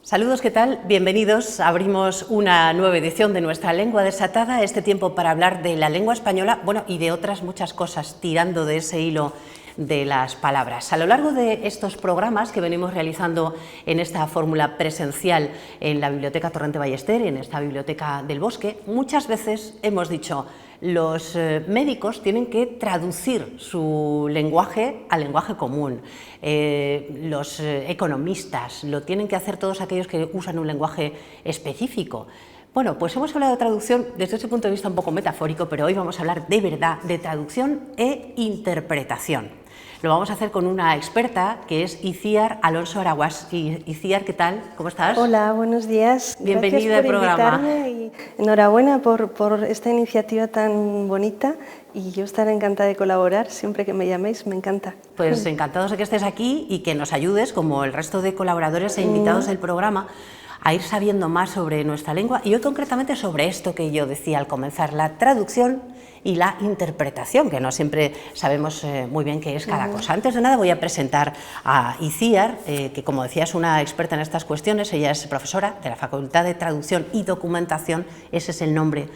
Saludos, ¿qué tal? Bienvenidos. Abrimos una nueva edición de Nuestra Lengua Desatada, este tiempo para hablar de la lengua española, bueno, y de otras muchas cosas, tirando de ese hilo de las palabras. A lo largo de estos programas que venimos realizando en esta fórmula presencial en la Biblioteca Torrente Ballester, en esta Biblioteca del Bosque, muchas veces hemos dicho: los médicos tienen que traducir su lenguaje al lenguaje común, los economistas lo tienen que hacer, todos aquellos que usan un lenguaje específico. Bueno, pues hemos hablado de traducción desde ese punto de vista un poco metafórico, pero hoy vamos a hablar de verdad de traducción e interpretación. Lo vamos a hacer con una experta que es Itziar Alonso Araguas. Itziar, ¿qué tal? ¿Cómo estás? Hola, buenos días. Bienvenida al programa. Y enhorabuena por esta iniciativa tan bonita, y yo estaré encantada de colaborar siempre que me llaméis, me encanta. Pues encantados de que estés aquí y que nos ayudes, como el resto de colaboradores e invitados del programa, a ir sabiendo más sobre nuestra lengua y hoy concretamente sobre esto que yo decía al comenzar, la traducción y la interpretación, que no siempre sabemos muy bien qué es cada cosa. Antes de nada voy a presentar a Itziar, que como decía es una experta en estas cuestiones. Ella es profesora de la Facultad de Traducción y Documentación, ese es el nombre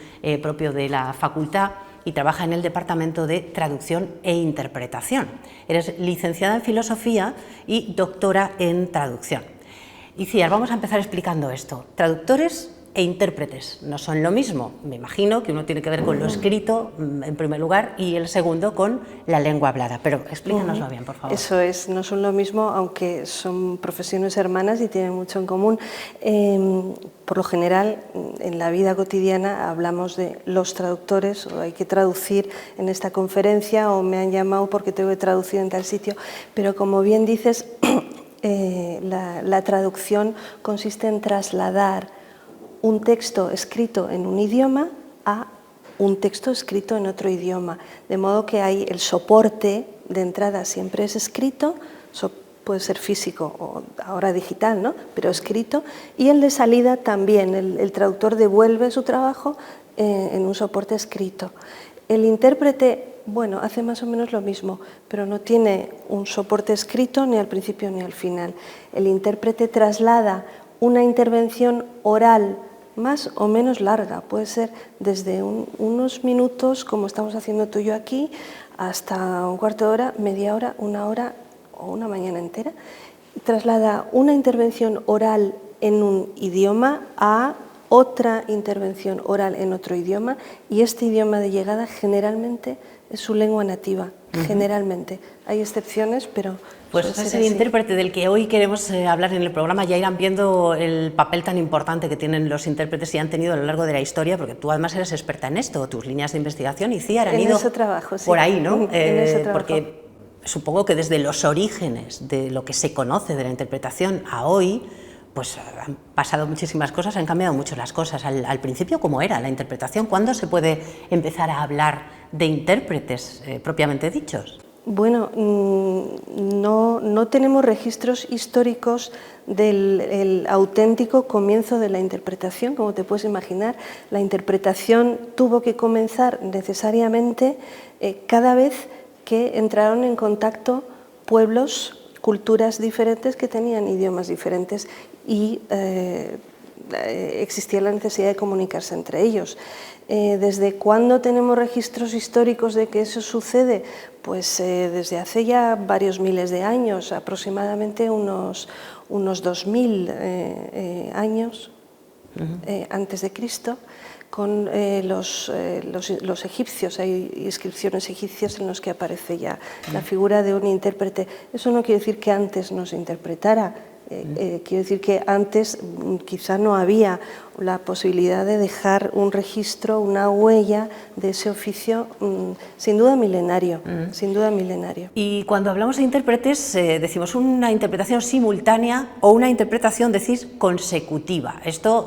propio de la facultad, y trabaja en el Departamento de Traducción e Interpretación. Eres licenciada en Filosofía y doctora en Traducción. Itziar, vamos a empezar explicando esto. Traductores e intérpretes no son lo mismo. Me imagino que uno tiene que ver con lo escrito en primer lugar y el segundo con la lengua hablada, pero explícanoslo bien, por favor. Eso es, no son lo mismo, aunque son profesiones hermanas y tienen mucho en común. Por lo general, en la vida cotidiana hablamos de los traductores, o hay que traducir en esta conferencia, o me han llamado porque tengo que traducir en tal sitio, pero como bien dices, la traducción consiste en trasladar un texto escrito en un idioma a un texto escrito en otro idioma, de modo que hay el soporte de entrada siempre es escrito, puede ser físico o ahora digital, ¿no? Pero escrito, y el de salida también, el traductor devuelve su trabajo en un soporte escrito. El intérprete, bueno, hace más o menos lo mismo, pero no tiene un soporte escrito ni al principio ni al final. El intérprete traslada una intervención oral más o menos larga, puede ser desde unos minutos, como estamos haciendo tú y yo aquí, hasta un cuarto de hora, media hora, una hora o una mañana entera. Traslada una intervención oral en un idioma a otra intervención oral en otro idioma, y este idioma de llegada generalmente es su lengua nativa, generalmente. Hay excepciones, pero... Pues ese es el intérprete del que hoy queremos hablar en el programa. Ya irán viendo el papel tan importante que tienen los intérpretes y han tenido a lo largo de la historia, porque tú además eres experta en esto, tus líneas de investigación, Itziar, han ido por ahí, ¿no? Porque supongo que desde los orígenes de lo que se conoce de la interpretación a hoy, pues han pasado muchísimas cosas, han cambiado mucho las cosas. Al principio, ¿cómo era la interpretación? ¿Cuándo se puede empezar a hablar de intérpretes propiamente dichos? Bueno, no tenemos registros históricos del auténtico comienzo de la interpretación. Como te puedes imaginar, la interpretación tuvo que comenzar necesariamente cada vez que entraron en contacto pueblos, culturas diferentes que tenían idiomas diferentes y existía la necesidad de comunicarse entre ellos. ¿Desde cuándo tenemos registros históricos de que eso sucede? Pues desde hace ya varios miles de años, aproximadamente unos 2000 años antes de Cristo, con los egipcios. Hay inscripciones egipcias en las que aparece ya la figura de un intérprete. Eso no quiere decir que antes no se interpretara. Quiero decir que antes quizá no había la posibilidad de dejar un registro, una huella de ese oficio, sin duda milenario, sin duda milenario. Y cuando hablamos de intérpretes, decimos una interpretación simultánea o una interpretación, decís, consecutiva. Esto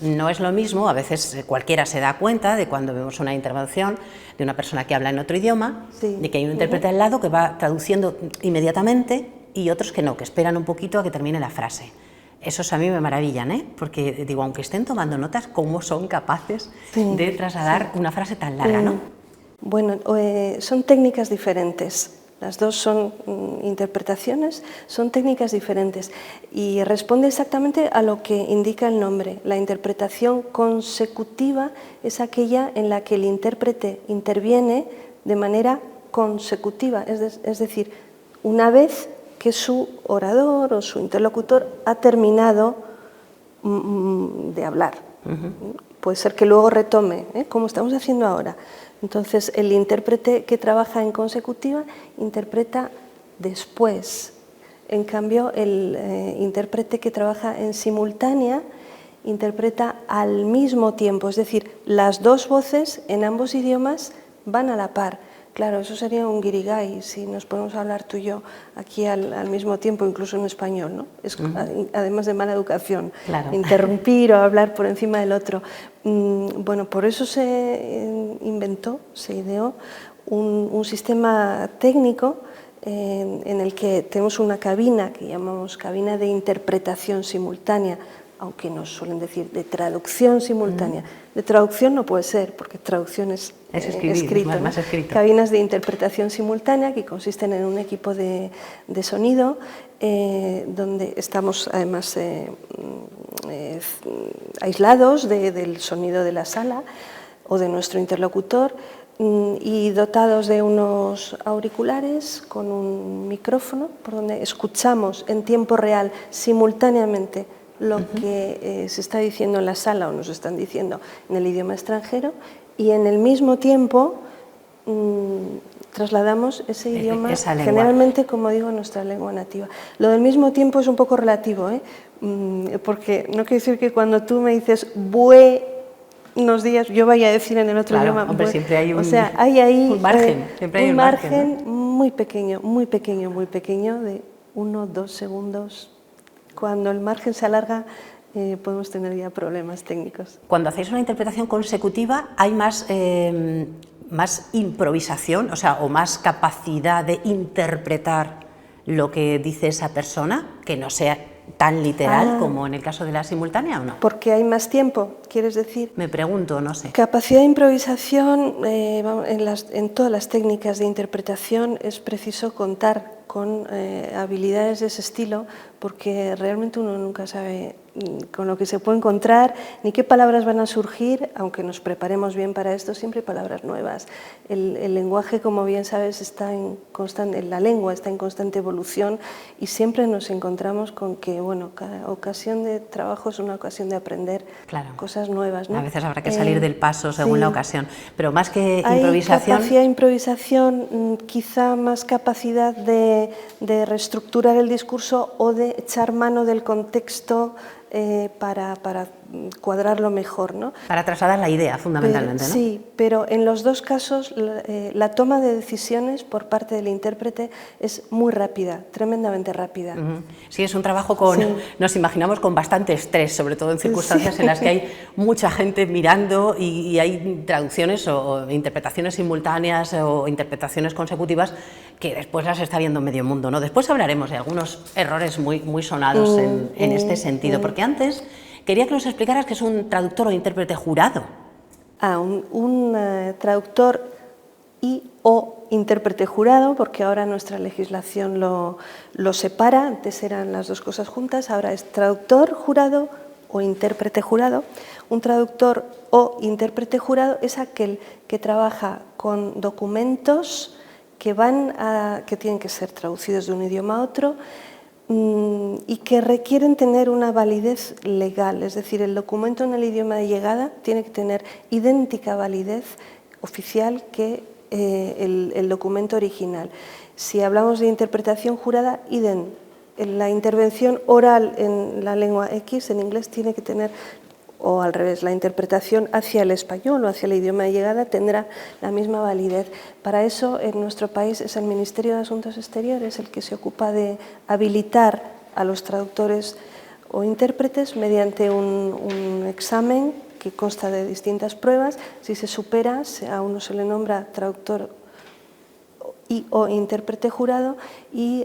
no es lo mismo, a veces cualquiera se da cuenta de cuando vemos una intervención de una persona que habla en otro idioma, sí, de que hay un intérprete al lado que va traduciendo inmediatamente, y otros que no, que esperan un poquito a que termine la frase. Esos a mí me maravillan, porque digo, aunque estén tomando notas, ¿cómo son capaces de trasladar una frase tan larga, no? Bueno, son técnicas diferentes. Las dos son interpretaciones, son técnicas diferentes y responde exactamente a lo que indica el nombre. La interpretación consecutiva es aquella en la que el intérprete interviene de manera consecutiva, es decir, una vez que su orador o su interlocutor ha terminado de hablar. Puede ser que luego retome, como estamos haciendo ahora. Entonces, el intérprete que trabaja en consecutiva interpreta después. En cambio, el intérprete que trabaja en simultánea interpreta al mismo tiempo, es decir, las dos voces en ambos idiomas van a la par. Claro, eso sería un guirigay si nos ponemos a hablar tú y yo aquí al mismo tiempo, incluso en español, ¿no? Es además de mala educación, claro. Interrumpir o hablar por encima del otro. Bueno, por eso se inventó, se ideó un sistema técnico en el que tenemos una cabina que llamamos cabina de interpretación simultánea, aunque nos suelen decir de traducción simultánea. De traducción no puede ser, porque traducción es escrito, es más escrito. Cabinas de interpretación simultánea que consisten en un equipo de sonido donde estamos además aislados del sonido de la sala o de nuestro interlocutor y dotados de unos auriculares con un micrófono por donde escuchamos en tiempo real simultáneamente lo que se está diciendo en la sala o nos están diciendo en el idioma extranjero y en el mismo tiempo trasladamos ese idioma generalmente, como digo, en nuestra lengua nativa. Lo del mismo tiempo es un poco relativo, porque no quiere decir que cuando tú me dices buenos días, yo vaya a decir en el otro idioma. Hombre, siempre hay o sea, hay ahí un margen, siempre hay un margen, ¿no? muy pequeño, de 1 o 2 segundos. Cuando el margen se alarga, podemos tener ya problemas técnicos. Cuando hacéis una interpretación consecutiva, ¿hay más improvisación, o más capacidad de interpretar lo que dice esa persona, que no sea tan literal como en el caso de la simultánea, o no? Porque hay más tiempo, ¿quieres decir? Me pregunto, no sé. Capacidad de improvisación, en todas las técnicas de interpretación es preciso contar con habilidades de ese estilo, porque realmente uno nunca sabe con lo que se puede encontrar, ni qué palabras van a surgir, aunque nos preparemos bien para esto, siempre hay palabras nuevas. El lenguaje, como bien sabes, la lengua está en constante evolución y siempre nos encontramos con que, bueno, cada ocasión de trabajo es una ocasión de aprender cosas nuevas, ¿no? A veces habrá que salir del paso según la ocasión, pero más que improvisación... Hay capacidad de improvisación, quizá más capacidad de reestructurar el discurso o de echar mano del contexto para cuadrarlo mejor, ¿no? Para trasladar la idea, fundamentalmente, ¿no? Sí, pero en los dos casos la toma de decisiones por parte del intérprete es muy rápida, tremendamente rápida. Sí, es un trabajo nos imaginamos con bastante estrés, sobre todo en circunstancias en las que hay mucha gente mirando y hay traducciones o interpretaciones simultáneas o interpretaciones consecutivas que después las está viendo medio mundo, ¿no? Después hablaremos de algunos errores muy sonados en este sentido, porque antes quería que nos explicaras qué es un traductor o intérprete jurado. Un traductor o intérprete jurado, porque ahora nuestra legislación lo separa, antes eran las dos cosas juntas, ahora es traductor jurado o intérprete jurado. Un traductor o intérprete jurado es aquel que trabaja con documentos que tienen que ser traducidos de un idioma a otro y que requieren tener una validez legal, es decir, el documento en el idioma de llegada tiene que tener idéntica validez oficial que el documento original. Si hablamos de interpretación jurada, idem. La intervención oral en la lengua X, en inglés, tiene que tener, o al revés, la interpretación hacia el español o hacia el idioma de llegada tendrá la misma validez. Para eso, en nuestro país es el Ministerio de Asuntos Exteriores el que se ocupa de habilitar a los traductores o intérpretes mediante un examen que consta de distintas pruebas. Si se supera, a uno se le nombra traductor o intérprete jurado, y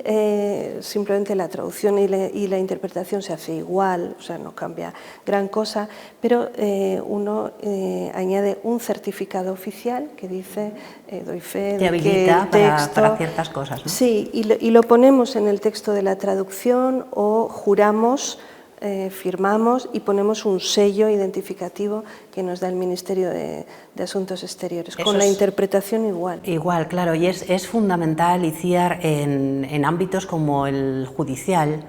simplemente la traducción y la interpretación se hace igual, o sea, no cambia gran cosa, pero uno añade un certificado oficial que dice, doy fe de que el texto... para ciertas cosas, ¿no? Sí, y lo ponemos en el texto de la traducción, o juramos, firmamos y ponemos un sello identificativo que nos da el Ministerio de Asuntos Exteriores. Eso con la interpretación igual. Igual, claro, y es fundamental, Itziar, en ámbitos como el judicial,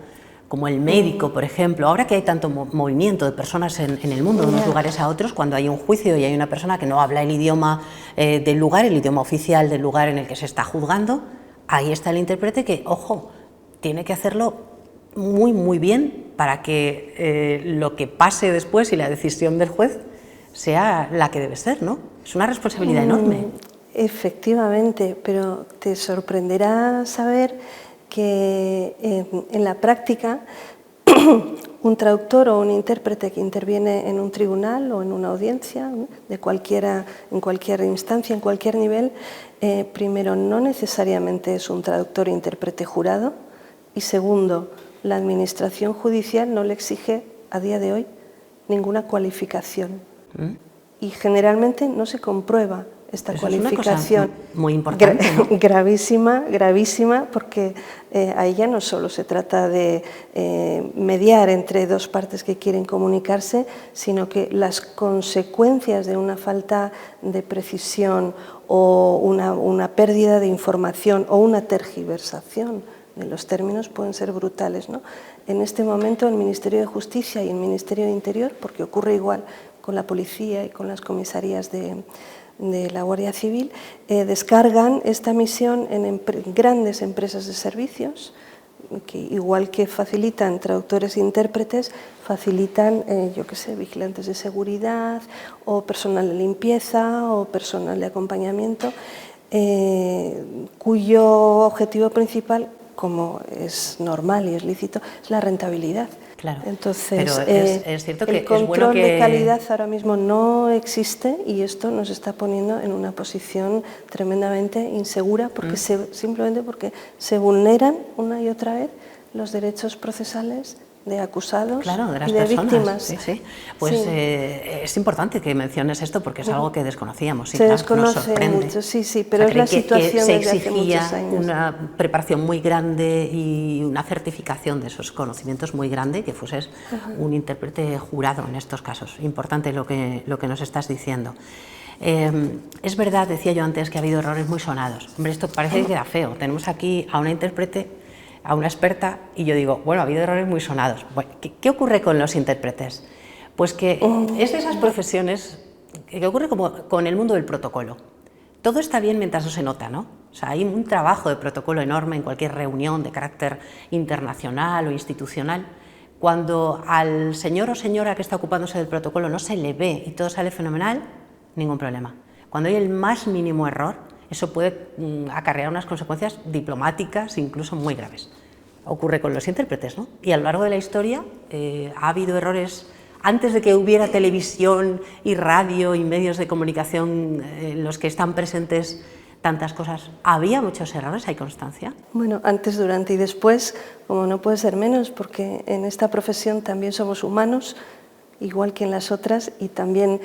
como el médico, por ejemplo. Ahora que hay tanto movimiento de personas en el mundo, de unos lugares a otros, cuando hay un juicio y hay una persona que no habla el idioma del lugar, el idioma oficial del lugar en el que se está juzgando, ahí está el intérprete que, ojo, tiene que hacerlo muy bien para que lo que pase después y la decisión del juez sea la que debe ser, ¿no? Es una responsabilidad enorme. Efectivamente, pero te sorprenderá saber que en la práctica un traductor o un intérprete que interviene en un tribunal o en una audiencia en cualquier instancia, en cualquier nivel, primero, no necesariamente es un traductor e intérprete jurado, y segundo, la administración judicial no le exige a día de hoy ninguna cualificación. Y generalmente no se comprueba esta cualificación. Es una cosa muy importante, ¿no? Gravísima, porque ahí ya no solo se trata de mediar entre dos partes que quieren comunicarse, sino que las consecuencias de una falta de precisión o una pérdida de información o una tergiversación de los términos pueden ser brutales, ¿no? En este momento el Ministerio de Justicia y el Ministerio de Interior, porque ocurre igual con la policía y con las comisarías de la Guardia Civil, descargan esta misión en grandes empresas de servicios, que igual que facilitan traductores e intérpretes, facilitan, yo qué sé, vigilantes de seguridad, o personal de limpieza, o personal de acompañamiento, cuyo objetivo principal, como es normal y es lícito, es la rentabilidad. Claro, entonces, pero es cierto que el control es bueno que... de calidad ahora mismo no existe, y esto nos está poniendo en una posición tremendamente insegura, porque simplemente porque se vulneran una y otra vez los derechos procesales de acusados, claro, de las y de personas, víctimas. Sí. Pues sí. Es importante que menciones esto, porque es algo que desconocíamos. Sí, se claro, desconoce nos sorprende. mucho, sí, pero es la situación que desde hace muchos años. Una preparación muy grande y una certificación de esos conocimientos muy grande, que fueses un intérprete jurado en estos casos. Importante lo que nos estás diciendo. Es verdad, decía yo antes, que ha habido errores muy sonados. Hombre, esto parece que queda feo. Tenemos aquí a una intérprete, a una experta, y yo digo, bueno, ha habido errores muy sonados. Bueno, ¿qué ocurre con los intérpretes? Pues que es de esas profesiones que ocurre como con el mundo del protocolo. Todo está bien mientras no se nota, ¿no? O sea, hay un trabajo de protocolo enorme en cualquier reunión de carácter internacional o institucional. Cuando al señor o señora que está ocupándose del protocolo no se le ve y todo sale fenomenal, ningún problema. Cuando hay el más mínimo error, eso puede acarrear unas consecuencias diplomáticas incluso muy graves. Ocurre con los intérpretes, ¿no? Y a lo largo de la historia ha habido errores. Antes de que hubiera televisión y radio y medios de comunicación en los que están presentes tantas cosas, ¿había muchos errores? ¿Hay constancia? Bueno, antes, durante y después, como no puede ser menos, porque en esta profesión también somos humanos, igual que en las otras, y también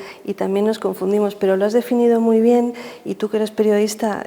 nos confundimos, pero lo has definido muy bien, y tú que eres periodista,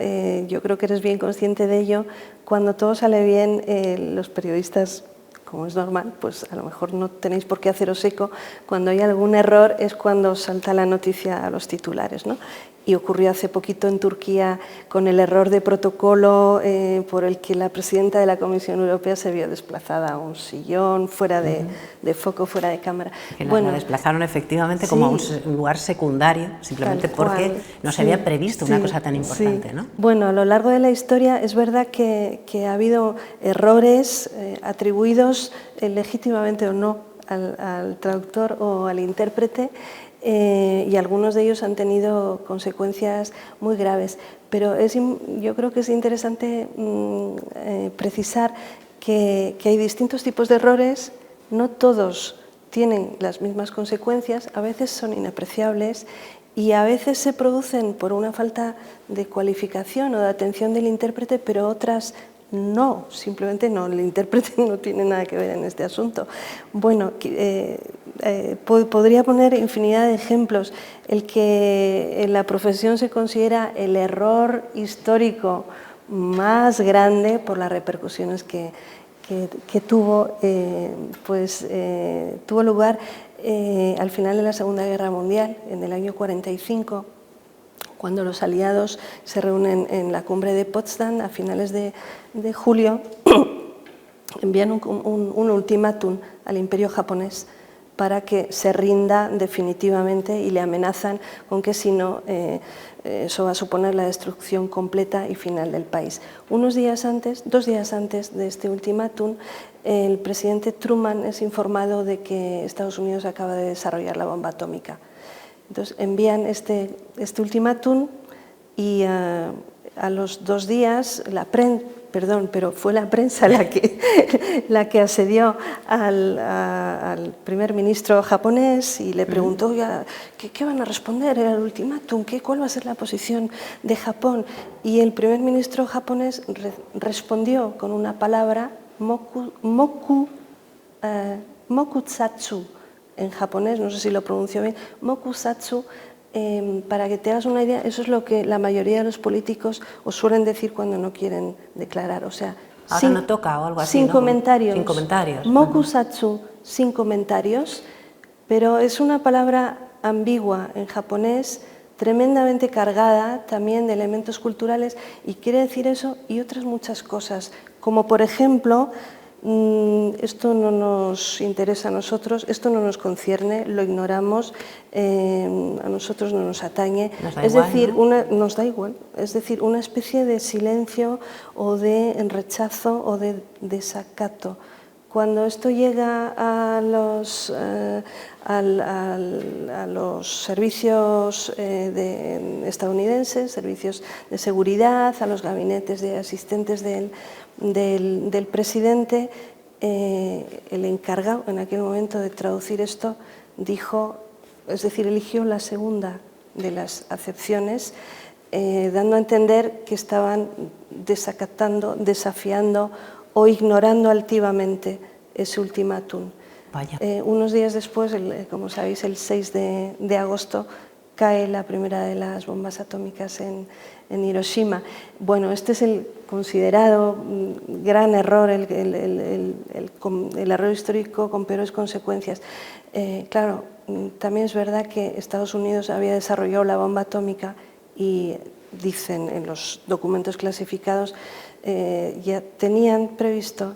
yo creo que eres bien consciente de ello. Cuando todo sale bien, los periodistas, como es normal, pues a lo mejor no tenéis por qué haceros eco. Cuando hay algún error es cuando salta la noticia a los titulares, ¿no? Y ocurrió hace poquito en Turquía con el error de protocolo por el que la presidenta de la Comisión Europea se vio desplazada a un sillón, fuera de foco, fuera de cámara. Que la desplazaron efectivamente como a un lugar secundario, simplemente porque no se había previsto una cosa tan importante, ¿no? Bueno, a lo largo de la historia es verdad que ha habido errores atribuidos legítimamente o no al traductor o al intérprete, y algunos de ellos han tenido consecuencias muy graves. Pero yo creo que es interesante precisar que hay distintos tipos de errores, no todos tienen las mismas consecuencias, a veces son inapreciables, y a veces se producen por una falta de cualificación o de atención del intérprete, pero otras no, simplemente no, el intérprete no tiene nada que ver en este asunto. Bueno, podría poner infinidad de ejemplos. El que en la profesión se considera el error histórico más grande por las repercusiones que tuvo, tuvo lugar al final de la Segunda Guerra Mundial, en el año 45, cuando los aliados se reúnen en la cumbre de Potsdam a finales de julio, envían un ultimátum al imperio japonés para que se rinda definitivamente y le amenazan con que si no, eso va a suponer la destrucción completa y final del país. 2 días antes de este ultimátum, el presidente Truman es informado de que Estados Unidos acaba de desarrollar la bomba atómica. Entonces envían este ultimátum y a los 2 días pero fue la prensa la que asedió al primer ministro japonés y le preguntó, ¿qué van a responder al ultimátum? ¿Cuál va a ser la posición de Japón? Y el primer ministro japonés respondió con una palabra, mokusatsu, en japonés, no sé si lo pronuncio bien, mokusatsu. Para que te hagas una idea, eso es lo que la mayoría de los políticos os suelen decir cuando no quieren declarar. O sea, ahora no toca o algo así, sin ¿no? comentarios. Sin comentarios. Mokusatsu, sin comentarios, pero es una palabra ambigua en japonés, tremendamente cargada también de elementos culturales y quiere decir eso y otras muchas cosas, como por ejemplo, esto no nos interesa a nosotros, esto no nos concierne, lo ignoramos, a nosotros no nos atañe, nos da igual, es decir, una especie de silencio o de rechazo o de desacato. Cuando esto llega a los servicios estadounidenses, servicios de seguridad, a los gabinetes de asistentes del presidente, el encargado en aquel momento de traducir esto dijo, es decir, eligió la segunda de las acepciones, dando a entender que estaban desacatando, desafiando o ignorando altivamente ese ultimátum. Unos días después, como sabéis, el 6 de agosto, cae la primera de las bombas atómicas en Hiroshima. Bueno, este es el considerado gran error, el error histórico con peores consecuencias. Claro, también es verdad que Estados Unidos había desarrollado la bomba atómica y dicen en los documentos clasificados ya tenían previsto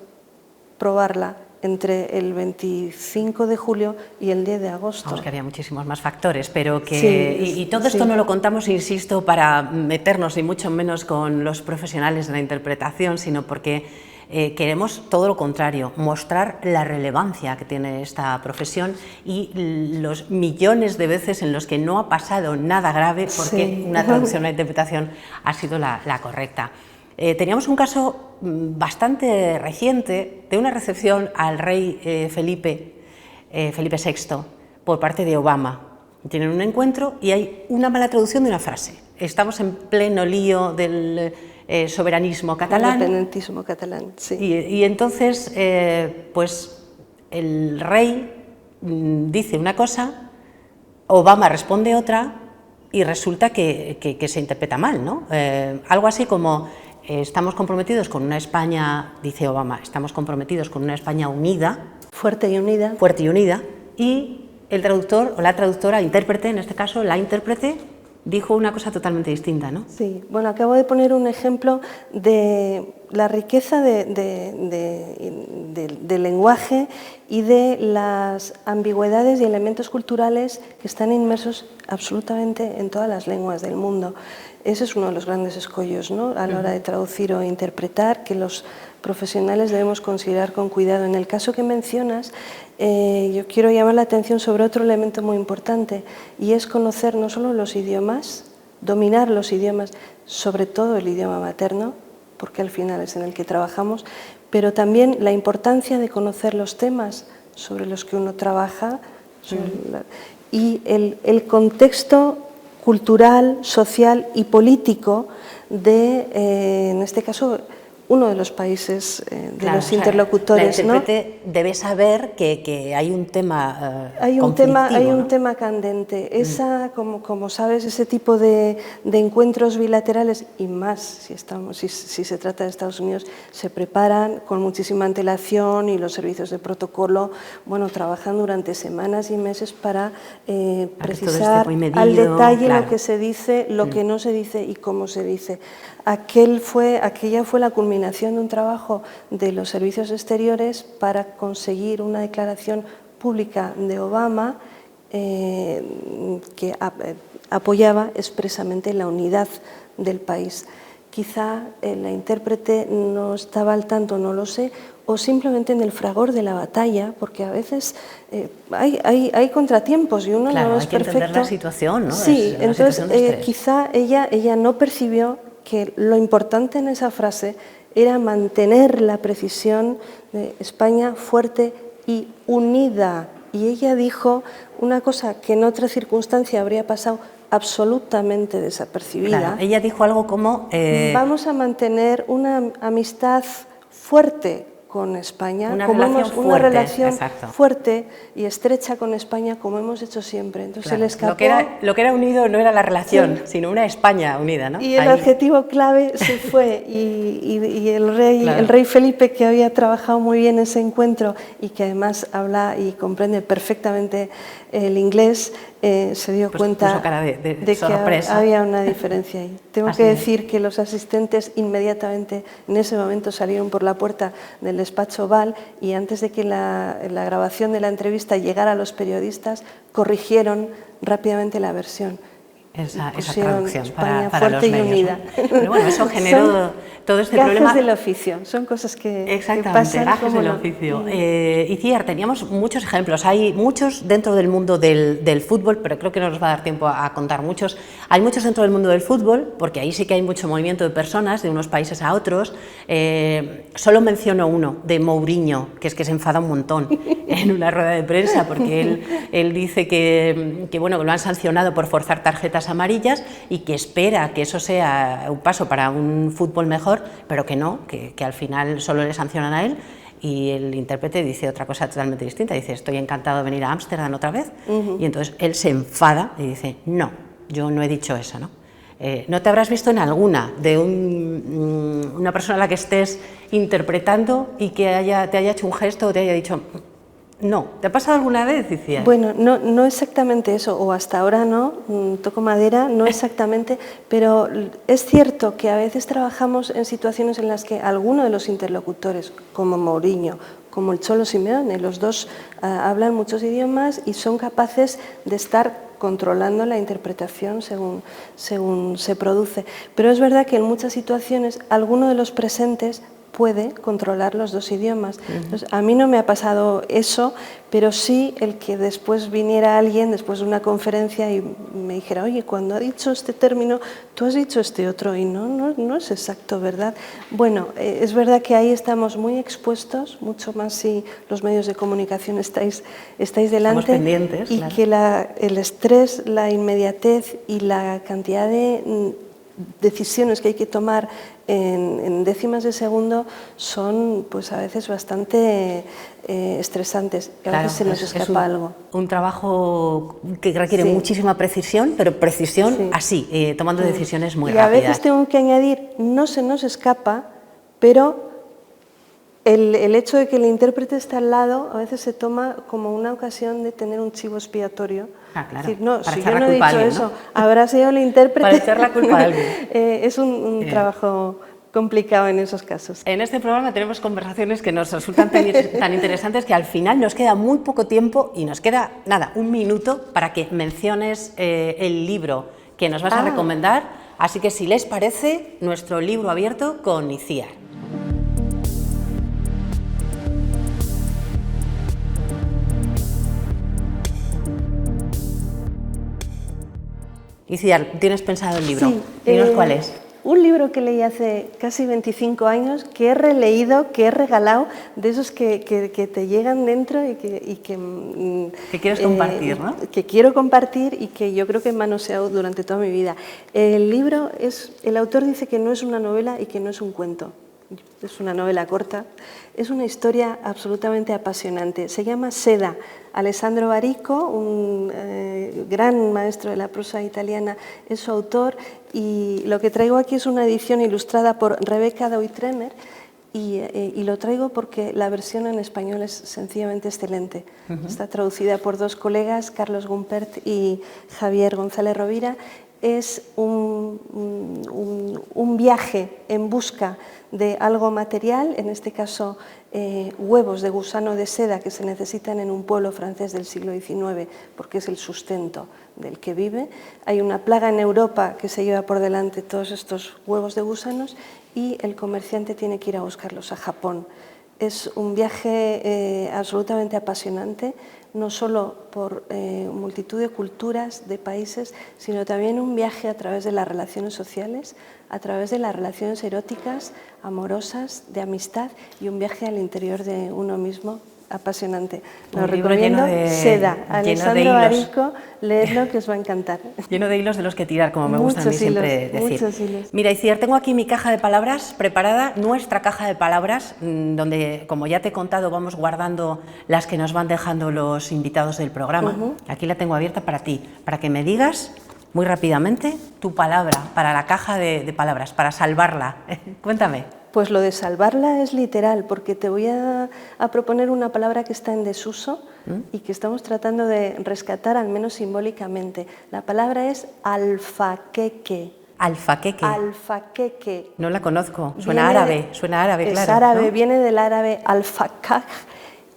probarla entre el 25 de julio y el 10 de agosto. Vamos, que había muchísimos más factores, pero que... Sí, y todo esto no lo contamos, insisto, para meternos ni mucho menos con los profesionales de la interpretación, sino porque queremos todo lo contrario, mostrar la relevancia que tiene esta profesión y los millones de veces en los que no ha pasado nada grave porque una traducción o una interpretación ha sido la correcta. Teníamos un caso bastante reciente de una recepción al rey Felipe VI por parte de Obama. Tienen un encuentro y hay una mala traducción de una frase. Estamos en pleno lío del soberanismo catalán. El independentismo catalán, sí. Y entonces, pues el rey dice una cosa, Obama responde otra y resulta que se interpreta mal, ¿no? Algo así como... estamos comprometidos con una España, dice Obama, estamos comprometidos con una España unida. Fuerte y unida. Fuerte y unida. Y el traductor, o la traductora, intérprete, en este caso, la intérprete, dijo una cosa totalmente distinta, ¿no? Sí, bueno, acabo de poner un ejemplo de la riqueza del lenguaje y de las ambigüedades y elementos culturales que están inmersos absolutamente en todas las lenguas del mundo. Ese es uno de los grandes escollos, ¿no?, a la hora de traducir o interpretar, que los profesionales debemos considerar con cuidado. En el caso que mencionas, yo quiero llamar la atención sobre otro elemento muy importante, y es conocer no solo los idiomas, dominar los idiomas, sobre todo el idioma materno, porque al final es en el que trabajamos, pero también la importancia de conocer los temas sobre los que uno trabaja y el contexto cultural, social y político de, en este caso, uno de los países de los interlocutores. La intérprete debe saber que hay un tema hay un tema candente. Esa, como sabes, ese tipo de encuentros bilaterales, y más si se trata de Estados Unidos, se preparan con muchísima antelación, y los servicios de protocolo, bueno, trabajan durante semanas y meses para precisar al detalle lo que se dice, lo que no se dice y cómo se dice. Aquella fue la culminación de un trabajo de los servicios exteriores para conseguir una declaración pública de Obama que apoyaba expresamente la unidad del país. Quizá la intérprete no estaba al tanto, no lo sé, o simplemente en el fragor de la batalla, porque a veces hay contratiempos y uno no es perfecto. Claro, hay que entender la situación, ¿no? Sí, entonces quizá ella no percibió que lo importante en esa frase era mantener la precisión de España fuerte y unida. Y ella dijo una cosa que en otra circunstancia habría pasado absolutamente desapercibida. Claro, ella dijo algo como... vamos a mantener una amistad fuerte con España, una relación fuerte y estrecha con España, como hemos hecho siempre. Entonces claro, se le escapó. Lo que era unido no era la relación, sí, sino una España unida, ¿no? Y el adjetivo clave se fue, y el rey Felipe, que había trabajado muy bien ese encuentro y que además habla y comprende perfectamente el inglés, se dio cuenta de que había una diferencia ahí. Tengo que decir que los asistentes inmediatamente en ese momento salieron por la puerta del despacho Oval, y antes de que la grabación de la entrevista llegara a los periodistas, corrigieron rápidamente la versión. Esa traducción España para fuerte los medios, y unida. ¿no? Pero bueno, eso generó todo este problema. Gajes del oficio, son cosas que pasan. Gajes del oficio. Itziar, teníamos muchos ejemplos, hay muchos dentro del mundo del fútbol, pero creo que no nos va a dar tiempo a contar muchos. Hay muchos dentro del mundo del fútbol, porque ahí sí que hay mucho movimiento de personas de unos países a otros. Solo menciono uno, de Mourinho, que se enfada un montón en una rueda de prensa, porque él dice que bueno, que lo han sancionado por forzar tarjetas amarillas y que espera que eso sea un paso para un fútbol mejor, pero que no, que al final solo le sancionan a él. Y el intérprete dice otra cosa totalmente distinta, dice: estoy encantado de venir a Ámsterdam otra vez. Y entonces él se enfada y dice: no, yo no he dicho eso, ¿no? ¿No te habrás visto en alguna de una persona a la que estés interpretando y que te haya hecho un gesto o te haya dicho no? ¿Te ha pasado alguna vez, Itziar? Bueno, no exactamente eso, o hasta ahora no, toco madera, no exactamente, pero es cierto que a veces trabajamos en situaciones en las que alguno de los interlocutores, como Mourinho, como el Cholo Simeone, los dos hablan muchos idiomas y son capaces de estar controlando la interpretación según se produce. Pero es verdad que en muchas situaciones alguno de los presentes puede controlar los dos idiomas. Entonces, a mí no me ha pasado eso, pero sí el que después viniera alguien, después de una conferencia, y me dijera: oye, cuando ha dicho este término, tú has dicho este otro, y no es exacto, ¿verdad? Bueno, es verdad que ahí estamos muy expuestos, mucho más si los medios de comunicación estáis delante. Estamos pendientes, y claro. Que el estrés, la inmediatez y la cantidad de decisiones que hay que tomar en décimas de segundo son, pues, a veces bastante estresantes, que a veces se nos escapa algo. Un trabajo que requiere muchísima precisión, pero precisión así, tomando decisiones muy rápidas. Y a veces tengo que añadir: no se nos escapa, pero el hecho de que el intérprete está al lado a veces se toma como una ocasión de tener un chivo expiatorio. Claro. Es decir, no, para si echar yo la no he culpa dicho a alguien, eso, ¿no? habrá sido el intérprete. Para echar la culpa a alguien. Es un trabajo complicado en esos casos. En este programa tenemos conversaciones que nos resultan tan interesantes que al final nos queda muy poco tiempo y nos queda, nada, un minuto para que menciones el libro que nos vas a recomendar. Así que, si les parece, nuestro libro abierto con Itziar. Itziar, ¿tienes pensado el libro? Sí, Dinos cuál es. un libro que leí hace casi 25 años, que he releído, que he regalado, de esos que te llegan dentro y que quieres compartir, ¿no? Que quiero compartir y que yo creo que he manoseado durante toda mi vida. El libro el autor dice que no es una novela y que no es un cuento. Es una novela corta, es una historia absolutamente apasionante. Se llama Seda. Alessandro Barico, un gran maestro de la prosa italiana, es su autor, y lo que traigo aquí es una edición ilustrada por Rebecca Doig-Tremer, y lo traigo porque la versión en español es sencillamente excelente. Está traducida por dos colegas, Carlos Gumpert y Javier González Rovira. Es un viaje en busca de algo material, en este caso huevos de gusano de seda que se necesitan en un pueblo francés del siglo XIX, porque es el sustento del que vive. Hay una plaga en Europa que se lleva por delante todos estos huevos de gusanos y el comerciante tiene que ir a buscarlos a Japón. Es un viaje absolutamente apasionante, no solo por multitud de culturas, de países, sino también un viaje a través de las relaciones sociales, a través de las relaciones eróticas, amorosas, de amistad, y un viaje al interior de uno mismo apasionante. Lo recomiendo, Seda, Alessandro Barico, leedlo que os va a encantar. Lleno de hilos de los que tirar, como me gusta a mí siempre decir. Muchos hilos. Mira, Itziar, tengo aquí mi caja de palabras preparada, nuestra caja de palabras, donde, como ya te he contado, vamos guardando las que nos van dejando los invitados del programa. Aquí la tengo abierta para ti, para que me digas muy rápidamente tu palabra para la caja de palabras, para salvarla. Cuéntame. Pues lo de salvarla es literal, porque te voy a proponer una palabra que está en desuso y que estamos tratando de rescatar, al menos simbólicamente. La palabra es alfaqueque. Alfaqueque. Alfaqueque. No la conozco, suena árabe, claro. Es árabe, ¿no? Viene del árabe alfaqaj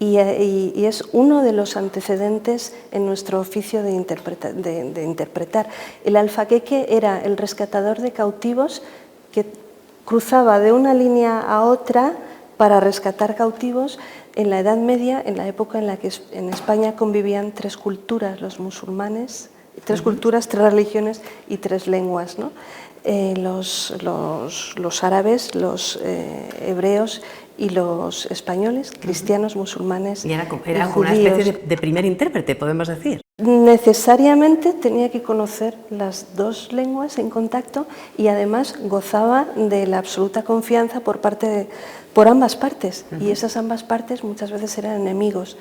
y es uno de los antecedentes en nuestro oficio de interpretar. El alfaqueque era el rescatador de cautivos que cruzaba de una línea a otra para rescatar cautivos en la Edad Media, en la época en la que en España convivían tres culturas, los musulmanes, tres culturas, tres religiones y tres lenguas, ¿no? Los árabes, los hebreos y los españoles, cristianos, musulmanes y era como judíos. una especie de primer intérprete, podemos decir. Necesariamente tenía que conocer las dos lenguas en contacto y además gozaba de la absoluta confianza por ambas partes, y esas ambas partes muchas veces eran enemigos.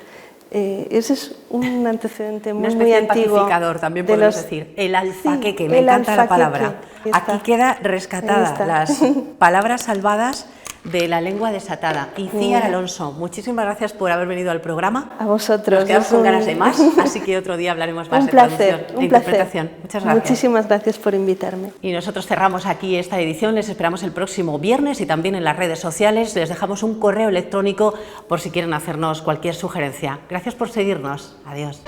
Ese es un antecedente muy antiguo. Una especie de pacificador, también podemos decir. El alfaqueque, me encanta la palabra. Aquí queda rescatada las palabras salvadas de la lengua desatada. Itziar Alonso, muchísimas gracias por haber venido al programa. A vosotros. Nos quedamos con ganas de más, así que otro día hablaremos más de traducción e interpretación. Muchas gracias. Muchísimas gracias por invitarme. Y nosotros cerramos aquí esta edición. Les esperamos el próximo viernes y también en las redes sociales. Les dejamos un correo electrónico por si quieren hacernos cualquier sugerencia. Gracias por seguirnos. Adiós.